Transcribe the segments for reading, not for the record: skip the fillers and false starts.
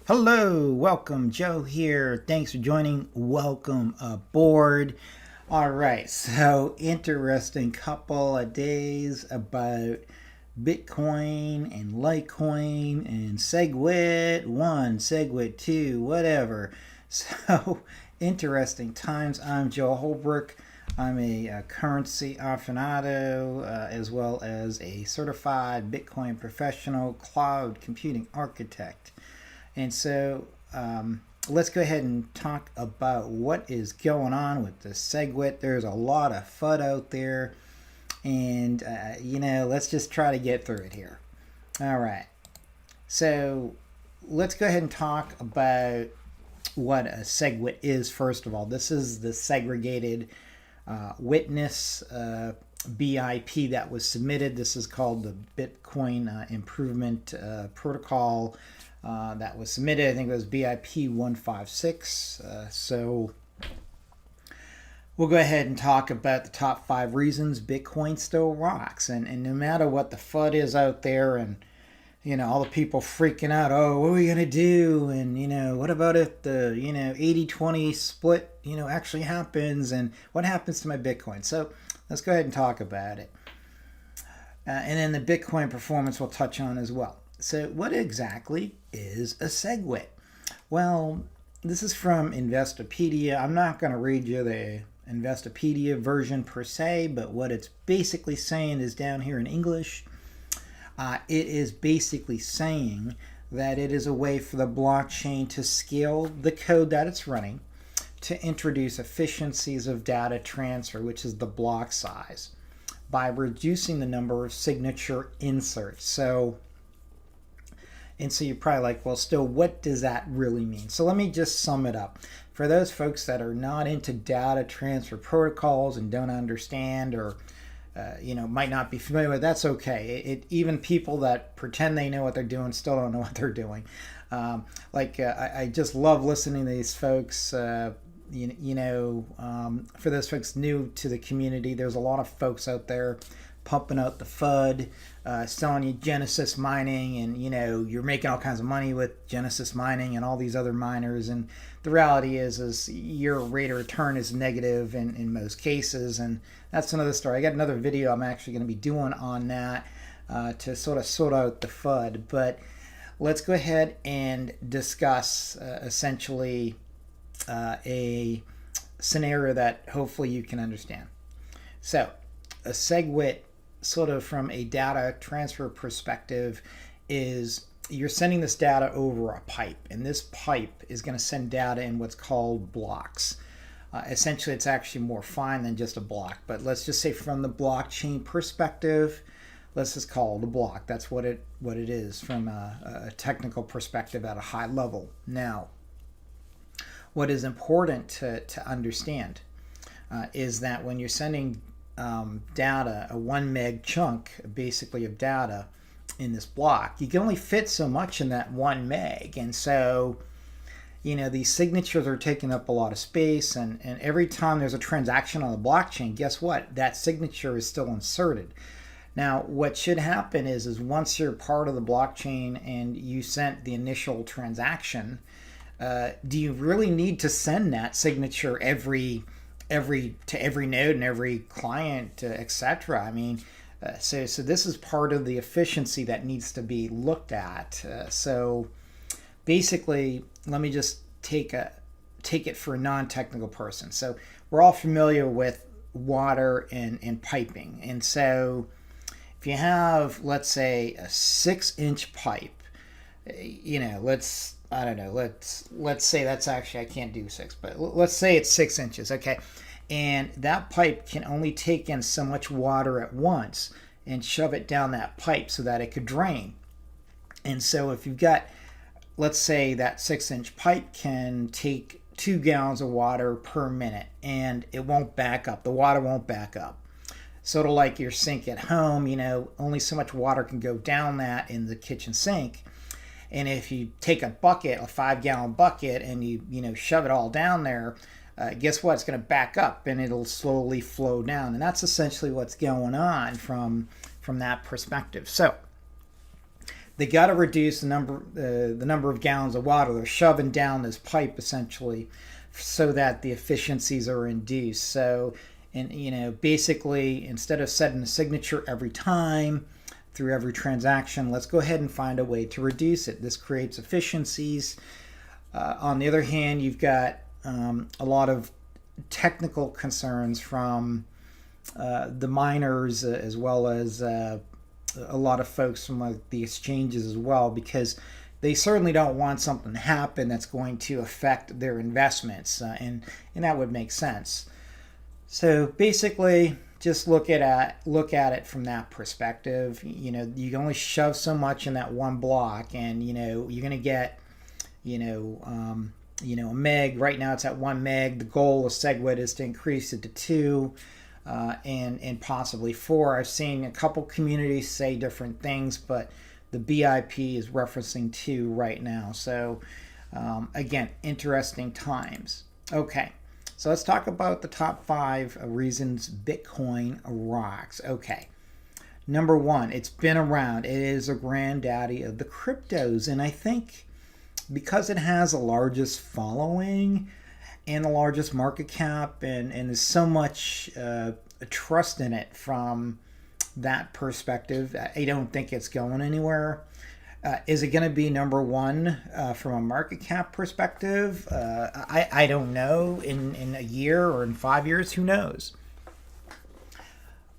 Hello, welcome. Joe here. Thanks for joining. Welcome aboard. All right, so interesting couple of days about Bitcoin and Litecoin and SegWit 1, SegWit 2, whatever. So interesting times. I'm Joe Holbrook. I'm a currency aficionado as well as a certified Bitcoin professional cloud computing architect. And so let's go ahead and talk about what is going on with the SegWit. There's a lot of FUD out there. And, let's just try to get through it here. All right. So let's go ahead and talk about what a SegWit is, first of all. This is the Segregated Witness BIP that was submitted. This is called the Bitcoin Improvement Protocol. That was submitted. I think it was BIP 156. So we'll go ahead and talk about the top 5 reasons Bitcoin still rocks. And no matter what the FUD is out there and, all the people freaking out, oh, what are we going to do? And, what about if the, 80-20 split, actually happens? And what happens to my Bitcoin? So let's go ahead and talk about it. And then the Bitcoin performance we'll touch on as well. So what exactly is a SegWit? Well, this is from Investopedia. I'm not going to read you the Investopedia version per se, but what it's basically saying is down here in English. It is basically saying that it is a way for the blockchain to scale the code that it's running to introduce efficiencies of data transfer, which is the block size, by reducing the number of signature inserts. So you're probably like, well, still, what does that really mean? So let me just sum it up. For those folks that are not into data transfer protocols and don't understand or, might not be familiar with, that's okay. Even people that pretend they know what they're doing still don't know what they're doing. I just love listening to these folks. For those folks new to the community, there's a lot of folks out there pumping out the FUD, selling you Genesis mining, and you're making all kinds of money with Genesis mining and all these other miners. And the reality is your rate of return is negative in most cases, and that's another story. I got another video I'm actually going to be doing on that to sort out the FUD. But let's go ahead and discuss essentially a scenario that hopefully you can understand. So a SegWit, sort of from a data transfer perspective, is you're sending this data over a pipe, and this pipe is going to send data in what's called blocks. Essentially, it's actually more fine than just a block, but let's just say from the blockchain perspective, let's just call it a block. That's what it is from a technical perspective at a high level. Now, what is important to understand is that when you're sending data, a 1 meg chunk basically of data in this block, you can only fit so much in that 1 meg. And so, these signatures are taking up a lot of space, and every time there's a transaction on the blockchain, guess what? That signature is still inserted. Now, what should happen is once you're part of the blockchain and you sent the initial transaction, do you really need to send that signature every node and every client, etc.? I mean, so this is part of the efficiency that needs to be looked at. So basically, let me just take it for a non-technical person. So we're all familiar with water and piping, and so if you have, let's say, a 6-inch pipe, let's say that's actually, I can't do 6, but let's say it's 6 inches, okay? And that pipe can only take in so much water at once and shove it down that pipe so that it could drain. And so if you've got, let's say that 6-inch pipe can take 2 gallons of water per minute, and it won't back up. The water won't back up. Sort of like your sink at home, only so much water can go down that in the kitchen sink. And if you take a bucket, a 5-gallon bucket, and you shove it all down there, guess what? It's going to back up and it'll slowly flow down. And that's essentially what's going on from that perspective. So they got to reduce the number of gallons of water they're shoving down this pipe essentially, so that the efficiencies are induced. So, and basically, instead of setting a signature every time through every transaction, let's go ahead and find a way to reduce it. This creates efficiencies. On the other hand, you've got a lot of technical concerns from the miners, as well as a lot of folks from the exchanges as well, because they certainly don't want something to happen that's going to affect their investments, and that would make sense. So basically, just look at it from that perspective. You can only shove so much in that one block, and you're going to get a meg. Right now it's at 1 meg. The goal of SegWit is to increase it to 2 and possibly 4. I've seen a couple communities say different things, but the BIP is referencing 2 right now. So again, interesting times. Okay, so let's talk about the top 5 reasons Bitcoin rocks. Okay, number 1, it's been around. It is a granddaddy of the cryptos, and I think because it has the largest following and the largest market cap, and there's so much trust in it from that perspective, I don't think it's going anywhere. Is it going to be number 1 from a market cap perspective? I don't know. In a year or in 5 years, who knows?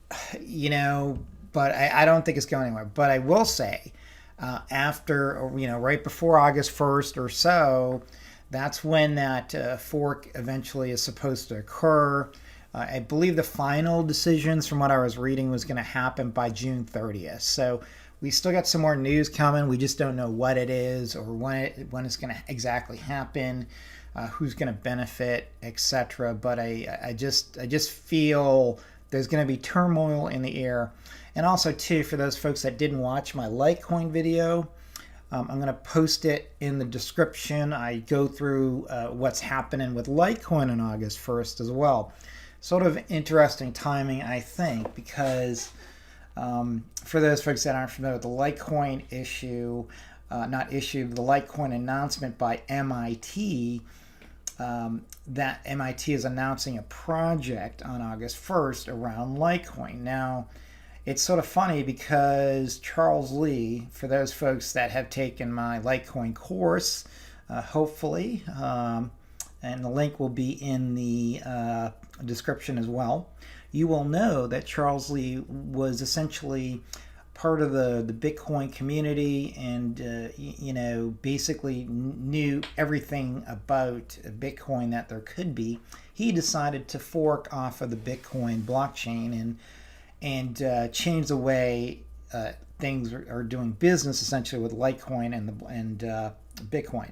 But I don't think it's going anywhere. But I will say, after, right before August 1st or so, that's when that fork eventually is supposed to occur. I believe the final decisions, from what I was reading, was going to happen by June 30th. So we still got some more news coming. We just don't know what it is, or when it's going to exactly happen, who's going to benefit, etc. But I just feel there's going to be turmoil in the air. And also, too, for those folks that didn't watch my Litecoin video, I'm going to post it in the description. I go through what's happening with Litecoin on August 1st as well. Sort of interesting timing, I think, because for those folks that aren't familiar with the Litecoin issue, the Litecoin announcement by MIT, that MIT is announcing a project on August 1st around Litecoin. Now, it's sort of funny because Charles Lee, for those folks that have taken my Litecoin course, hopefully, and the link will be in the description as well, you will know that Charles Lee was essentially part of the Bitcoin community, and basically knew everything about Bitcoin that there could be. He decided to fork off of the Bitcoin blockchain and change the way things are doing business, essentially, with Litecoin and Bitcoin.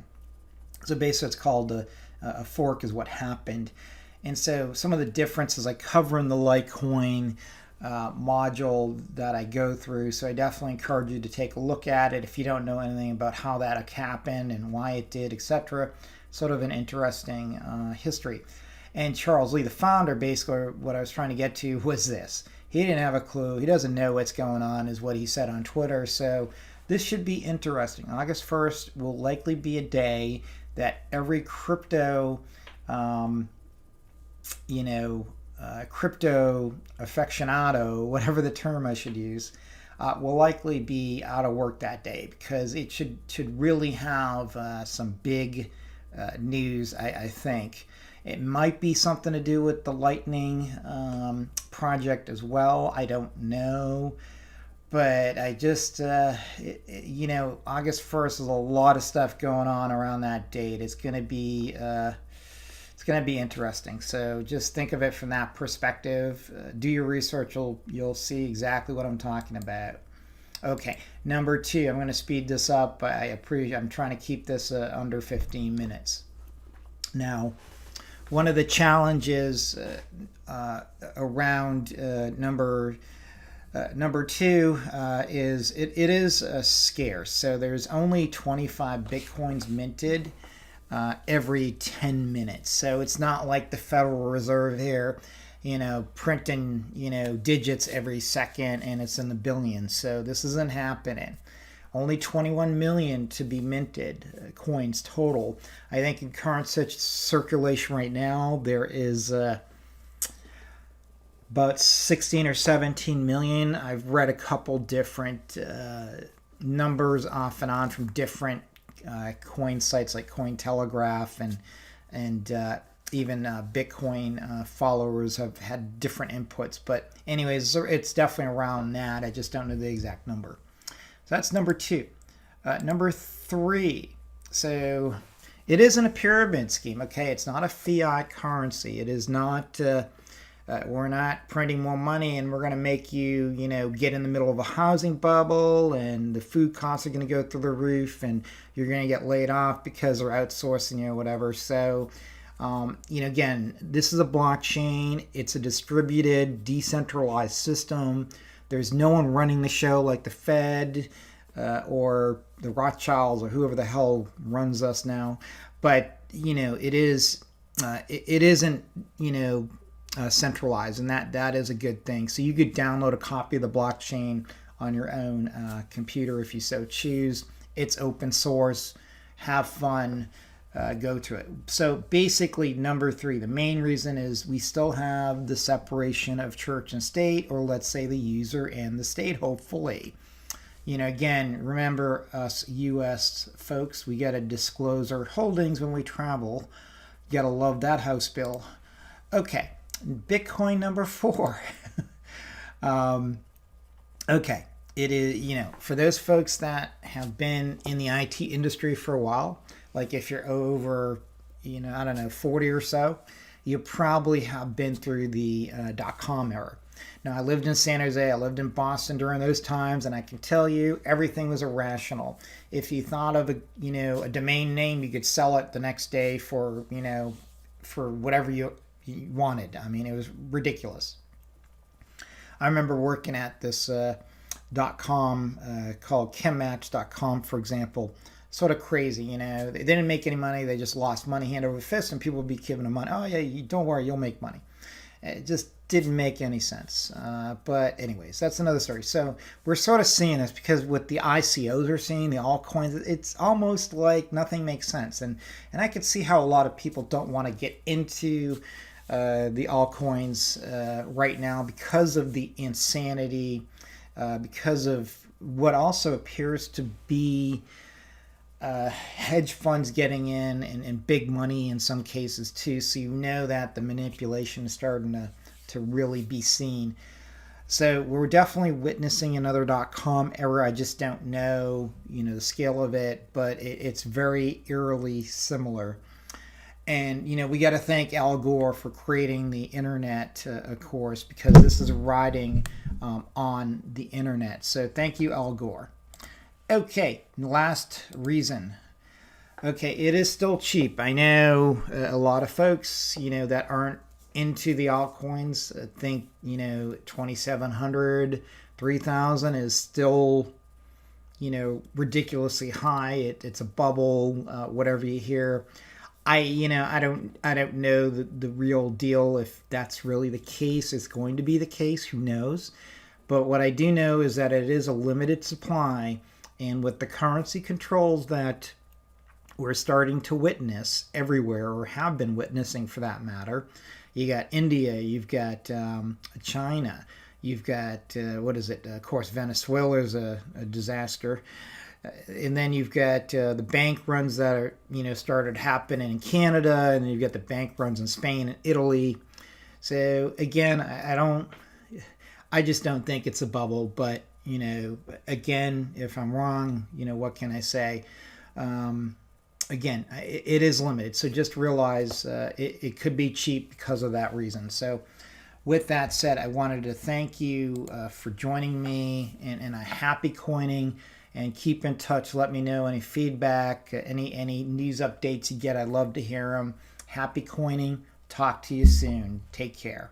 So basically, it's called a fork is what happened. And so some of the differences I cover in the Litecoin module that I go through. So I definitely encourage you to take a look at it if you don't know anything about how that happened and why it did, etc. Sort of an interesting history. And Charles Lee, the founder, basically what I was trying to get to was this. He didn't have a clue. He doesn't know what's going on, is what he said on Twitter. So this should be interesting. August 1st will likely be a day that every crypto crypto aficionado, whatever the term I should use, will likely be out of work that day, because it should really have some big news, I think. It might be something to do with the Lightning project as well. I don't know. But I just, August 1st is a lot of stuff going on around that date. It's going to be interesting. So just think of it from that perspective. Do your research. You'll see exactly what I'm talking about. Okay, number 2. I'm going to speed this up. I'm trying to keep this under 15 minutes. Now, one of the challenges around number 2 is it is scarce. So there's only 25 Bitcoins minted every 10 minutes. So it's not like the Federal Reserve here, printing, digits every second, and it's in the billions. So this isn't happening. only 21 million to be minted coins total. I think in current circulation right now there is about 16 or 17 million. I've read a couple different numbers off and on from different coin sites like Cointelegraph and even Bitcoin followers have had different inputs. But anyways, it's definitely around that. I just don't know the exact number. So that's number 2. Number 3. So it isn't a pyramid scheme. Okay, it's not a fiat currency. It is not. We're not printing more money and we're going to make you, get in the middle of a housing bubble and the food costs are going to go through the roof and you're going to get laid off because they're outsourcing whatever. So, again, this is a blockchain. It's a distributed, decentralized system. There's no one running the show like the Fed or the Rothschilds or whoever the hell runs us now. But, it isn't, centralized, and that is a good thing. So you could download a copy of the blockchain on your own computer if you so choose. It's open source. Have fun. Go to it. So basically, number 3, the main reason is we still have the separation of church and state, or let's say the user and the state, hopefully. Again, remember us U.S. folks, we got to disclose our holdings when we travel. You got to love that house bill. Okay. Bitcoin number 4. Okay, it is, for those folks that have been in the IT industry for a while, like if you're over, 40 or so, you probably have been through the .com era. Now, I lived in San Jose, I lived in Boston during those times, and I can tell you everything was irrational. If you thought of a domain name, you could sell it the next day for whatever you wanted. I mean, it was ridiculous. I remember working at this .com called chemmatch.com, for example. Sort of crazy, they didn't make any money. They just lost money hand over fist, and people would be giving them money. Oh yeah, don't worry, you'll make money. It just didn't make any sense. But anyways, that's another story. So we're sort of seeing this because what the ICOs are seeing, the altcoins, it's almost like nothing makes sense. And I could see how a lot of people don't want to get into the altcoins right now because of the insanity, because of what also appears to be hedge funds getting in and big money in some cases too. So that the manipulation is starting to really be seen. So we're definitely witnessing another .com era. I just don't know, the scale of it, but it's very eerily similar. And, we got to thank Al Gore for creating the internet, of course, because this is riding on the internet. So thank you, Al Gore. Okay, last reason. Okay, it is still cheap. I know a lot of folks, that aren't into the altcoins think, 2,700, 3,000 is still, ridiculously high. It's a bubble, whatever you hear. I don't know the real deal if that's really the case. It's going to be the case. Who knows? But what I do know is that it is a limited supply. And with the currency controls that we're starting to witness everywhere, or have been witnessing for that matter, you got India, you've got China, you've got, of course, Venezuela is a disaster. And then you've got the bank runs that are, started happening in Canada, and then you've got the bank runs in Spain and Italy. So again, I just don't think it's a bubble. But again, if I'm wrong, what can I say? Again, it is limited. So just realize it could be cheap because of that reason. So with that said, I wanted to thank you for joining me and a happy coining. And keep in touch. Let me know any feedback, any news updates you get. I'd love to hear them. Happy coining. Talk to you soon. Take care.